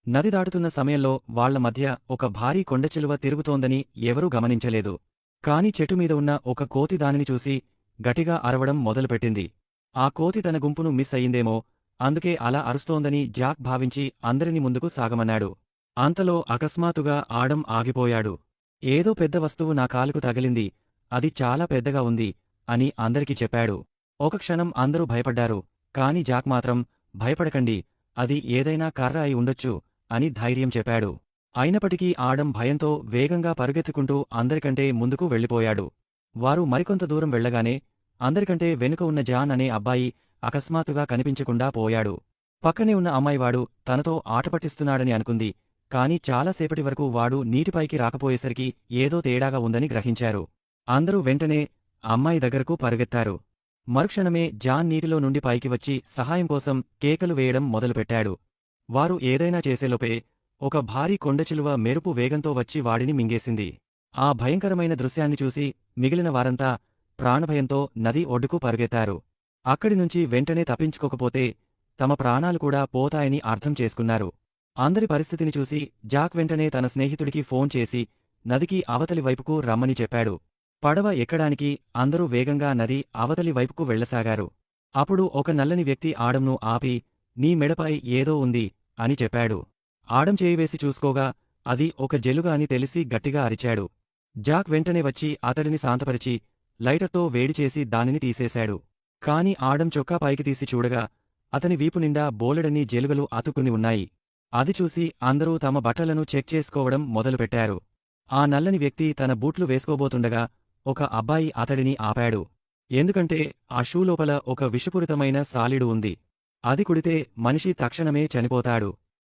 నది దాటుతున్న సమయంలో వాళ్ల మధ్య ఒక భారీ కొండచిలువ తిరుగుతోందని ఎవరూ గమనించలేదు. కాని చెట్టుమీద ఉన్న ఒక కోతి దానిని చూసి గట్టిగా అరవడం మొదలుపెట్టింది. ఆ కోతి తన గుంపును మిస్ అయ్యిందేమో, అందుకే అలా అరుస్తోందని జాక్ భావించి అందరిని ముందుకు సాగమన్నాడు. అంతలో అకస్మాత్తుగా ఆడం ఆగిపోయాడు. ఏదో పెద్ద వస్తువు నా కాలుకు తగిలింది, అది చాలా పెద్దగా ఉంది అని అందరికీ చెప్పాడు. ఒక క్షణం అందరూ భయపడ్డారు. కాని జాక్ మాత్రం, భయపడకండి, అది ఏదైనా కర్ర అయి ఉండొచ్చు అని ధైర్యం చెప్పాడు. అయినప్పటికీ ఆడం భయంతో వేగంగా పరుగెత్తుకుంటూ అందరికంటే ముందుకు వెళ్ళిపోయాడు. వారు మరికొంత దూరం వెళ్లగానే అందరికంటే వెనుక ఉన్న జాన్ అనే అబ్బాయి అకస్మాత్తుగా కనిపించకుండా పోయాడు. పక్కనే ఉన్న అమ్మాయివాడు తనతో ఆటపట్టిస్తున్నాడని అనుకుంది. కాని చాలాసేపటి వరకు వాడు నీటిపైకి రాకపోయేసరికి ఏదో తేడాగా ఉందని గ్రహించారు. అందరూ వెంటనే అమ్మాయి దగ్గరకు పరుగెత్తారు. మరుక్షణమే జాన్ నీటిలో నుండి పైకి వచ్చి సహాయం కోసం కేకలు వేయడం మొదలుపెట్టాడు. వారు ఏదైనా చేసేలోపే ఒక భారీ కొండచిలువ మెరుపు వేగంతో వచ్చి వాడిని మింగేసింది. ఆ భయంకరమైన దృశ్యాన్ని చూసి మిగిలిన వారంతా ప్రాణభయంతో నది ఒడ్డుకు పరుగెత్తారు. అక్కడినుంచి వెంటనే తప్పించుకోకపోతే తమ ప్రాణాలు కూడా పోతాయని అర్థం చేసుకున్నారు. అందరి పరిస్థితిని చూసి జాక్ వెంటనే తన స్నేహితుడికి ఫోన్ చేసి నదికి అవతలి వైపుకు రమ్మని చెప్పాడు. పడవ ఎక్కడానికి అందరూ వేగంగా నది అవతలి వైపుకు వెళ్లసాగారు. అప్పుడు ఒక నల్లని వ్యక్తి ఆడంను ఆపి, నీ మెడపై ఏదో ఉంది అని చెప్పాడు. ఆడం చేయివేసి చూసుకోగా అది ఒక జెలుగ అని తెలిసి గట్టిగా అరిచాడు. జాక్ వెంటనే వచ్చి అతడిని శాంతపరిచి లైటర్తో వేడిచేసి దానిని తీసేశాడు. కాని ఆడం చొక్కా పైకి తీసి చూడగా అతని వీపునిండా బోలెడన్ని జెలుగలు అతుక్కుని ఉన్నాయి. అది చూసి అందరూ తమ బట్టలను చెక్ చేసుకోవడం మొదలుపెట్టారు. ఆ నల్లని వ్యక్తి తన బూట్లు వేసుకోబోతుండగా ఒక అబ్బాయి అతడిని ఆపాడు. ఎందుకంటే ఆ షూ లోపల ఒక విషపూరితమైన సాలిడు ఉంది. అది కుడితే మనిషి తక్షణమే చనిపోతాడు.